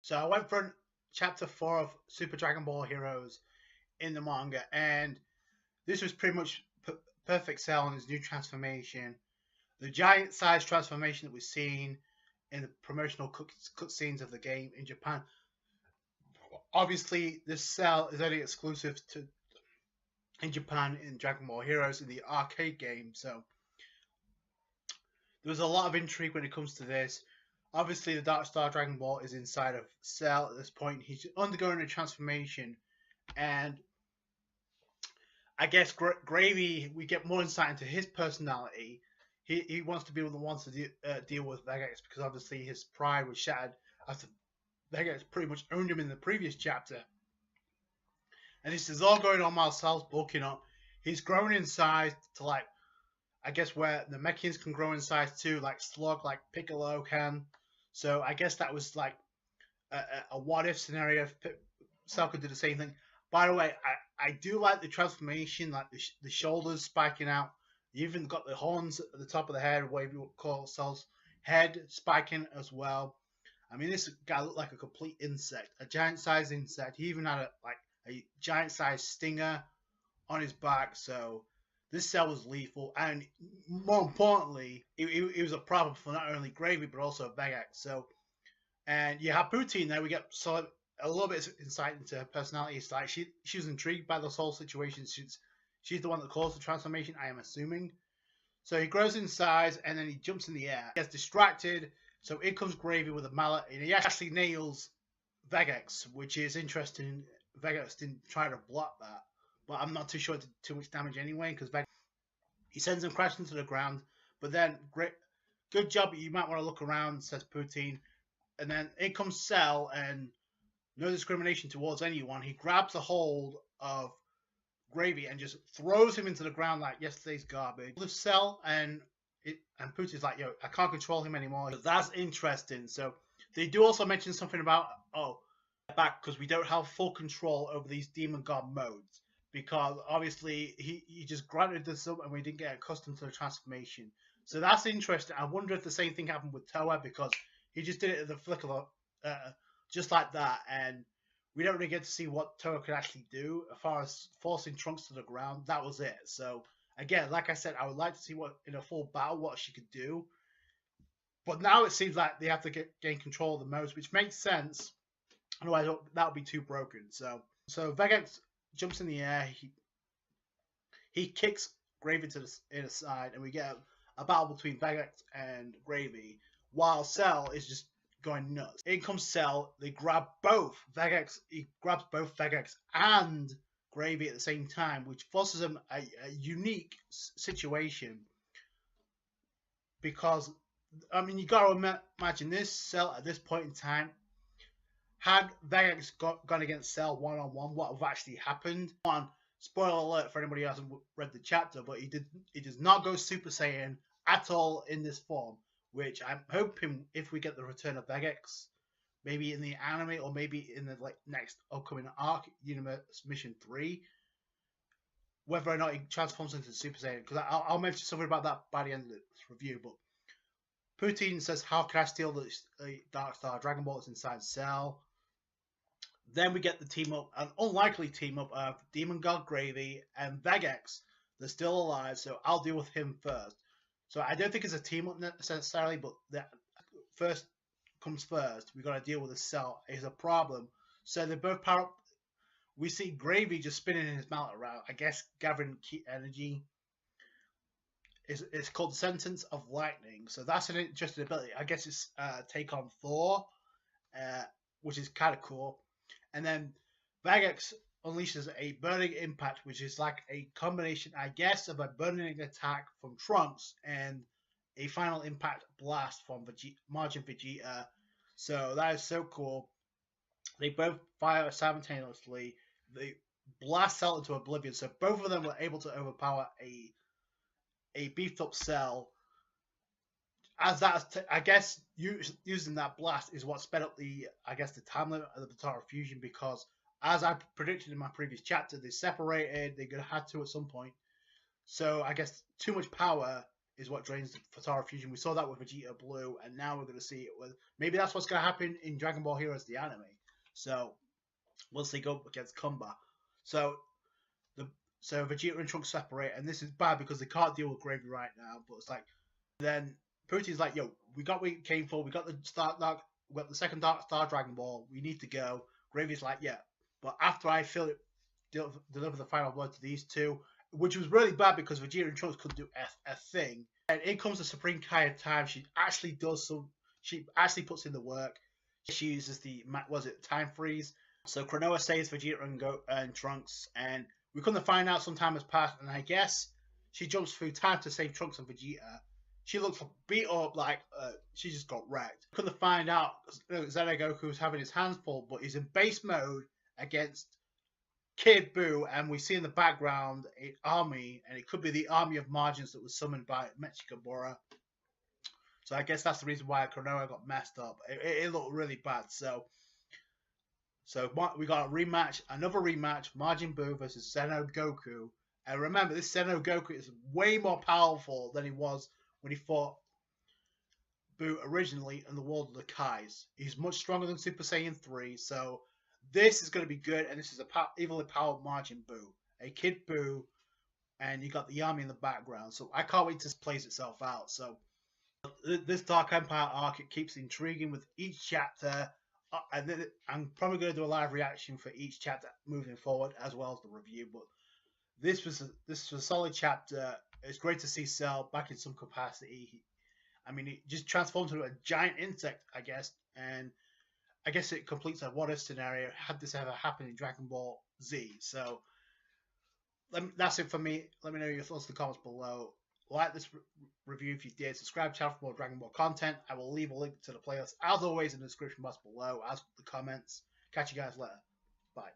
So I went for chapter 4 of Super Dragon Ball Heroes in the manga, and this was pretty much perfect Cell in his new transformation. The giant size transformation that we've seen in the promotional cutscenes of the game in Japan. Obviously, this Cell is only exclusive to in Japan in Dragon Ball Heroes in the arcade game, so there was a lot of intrigue when it comes to this. Obviously, the Dark Star Dragon Ball is inside of Cell at this point. He's undergoing a transformation, and I guess Gravy, we get more insight into his personality. He wants to be the one to deal with Vegeks because obviously his pride was shattered after Vegeks pretty much owned him in the previous chapter. And this is all going on while Cell's bulking up. He's growing in size to like, I guess where the Mechians can grow in size too, like Slug, like Piccolo can. So I guess that was like a what if scenario. If Cell could do the same thing. By the way, I do like the transformation, like the shoulders spiking out. You even got the horns at the top of the head, what you would call Cell's head spiking as well. I mean, this guy looked like a complete insect, a giant-sized insect. He even had a giant-sized stinger on his back. So this Cell was lethal, and more importantly, it was a problem for not only Gravy but also Vegeks. So, and you have Poutine there. We get a little bit of insight into her personality. It's like she was intrigued by this whole situation. She's the one that caused the transformation, I am assuming. So he grows in size, and then he jumps in the air. He gets distracted, so in comes Gravy with a mallet, and he actually nails Vegeks, which is interesting. Vegeks didn't try to block that, but I'm not too sure it did too much damage anyway, because he sends him crashing to the ground. But then, good job, you might want to look around, says Poutine. And then in comes Cell, and no discrimination towards anyone. He grabs a hold of Gravy and just throws him into the ground like yesterday's garbage. The Cell and Poutine's like, yo, I can't control him anymore. That's interesting. So they do also mention something about back because we don't have full control over these Demon God modes because obviously he just granted this up and we didn't get accustomed to the transformation. So that's interesting. I wonder if the same thing happened with Toa because he just did it at the flick of just like that, and we don't really get to see what Toa could actually do as far as forcing Trunks to the ground. That was it. So again, like I said, I would like to see what in a full battle what she could do. But now it seems like they have to gain control of the modes, which makes sense. Otherwise, that would be too broken. So Vegeks jumps in the air. He kicks Gravy to the inner side, and we get a battle between Vegeks and Gravy, while Cell is just going nuts. In comes Cell. They grab both Vegeks. He grabs both Vegeks and Gravy at the same time, which forces him a unique situation. Because, I mean, you got to imagine this Cell at this point in time. Had Vegeks gone against Cell one-on-one, what have actually happened? Spoiler alert for anybody who hasn't read the chapter, but he does not go Super Saiyan at all in this form. Which I'm hoping if we get the return of Vegeks, maybe in the anime or maybe in the next upcoming arc, Universe Mission 3, whether or not he transforms into Super Saiyan. Because I'll mention something about that by the end of this review. But Poutine says, how can I steal the Dark Star Dragon Ball that's inside Cell? Then we get the team up, an unlikely team up of Demon God Gravy and Vegeks. They're still alive, so I'll deal with him first. So I don't think it's a team up necessarily, but that first comes first. We got to deal with the Cell. It's a problem. So they both power up. We see Gravy just spinning his mallet around. I guess gathering key energy. It's called Sentence of Lightning. So that's an interesting ability. I guess it's take on Thor, which is kind of cool. And then Vegeks unleashes a burning impact, which is like a combination, I guess, of a burning attack from Trunks and a final impact blast from Majin Vegeta. So that is so cool. They both fire simultaneously. They blast Cell into oblivion. So both of them were able to overpower a beefed up Cell. As that, I guess, using that blast is what sped up the time limit of the Batara Fusion because, as I predicted in my previous chapter, they separated. They're going to have to at some point. So I guess too much power is what drains the Fatara fusion. We saw that with Vegeta Blue, and now we're going to see it with. Maybe that's what's going to happen in Dragon Ball Heroes, the anime. So once they go up against Kumba, so so Vegeta and Trunks separate, and this is bad because they can't deal with Gravy right now. But it's like then Pooty's like, "Yo, we got what we came for. We got the we got the second Dark Star Dragon Ball. We need to go." Gravy's like, "Yeah, but after I deliver the final blow to these two," which was really bad because Vegeta and Trunks couldn't do a thing. And in comes the Supreme Kai of Time. She actually does some. She actually puts in the work. She uses the time freeze. So Cronoa saves Vegeta and Trunks, and we couldn't find out some time has passed. And I guess she jumps through time to save Trunks and Vegeta. She looks beat up like she just got wrecked. Couldn't find out Xeno Goku's having his hands full, but he's in base mode against Kid Buu, and we see in the background an army, and it could be the army of margins that was summoned by Mechikabura. So I guess that's the reason why Cronoa got messed up. It looked really bad. So we got a rematch, another rematch, Majin Buu versus Xeno Goku. And remember, this Xeno Goku is way more powerful than he was when he fought Buu originally in the World of the Kais. He's much stronger than Super Saiyan 3, so this is going to be good, and this is a evilly powered Majin Buu, a Kid Buu, and you got the army in the background. So I can't wait to plays itself out. So this Dark Empire arc, it keeps intriguing with each chapter, and then I'm probably going to do a live reaction for each chapter moving forward, as well as the review. But this was a solid chapter. It's great to see Cell back in some capacity. I mean, he just transformed into a giant insect, I guess, and I guess it completes a what-if scenario had this ever happened in Dragon Ball Z. So that's it for me. Let me know your thoughts in the comments below. Like this review if you did. Subscribe to the channel for more Dragon Ball content. I will leave a link to the playlist, as always, in the description box below, as with the comments. Catch you guys later. Bye.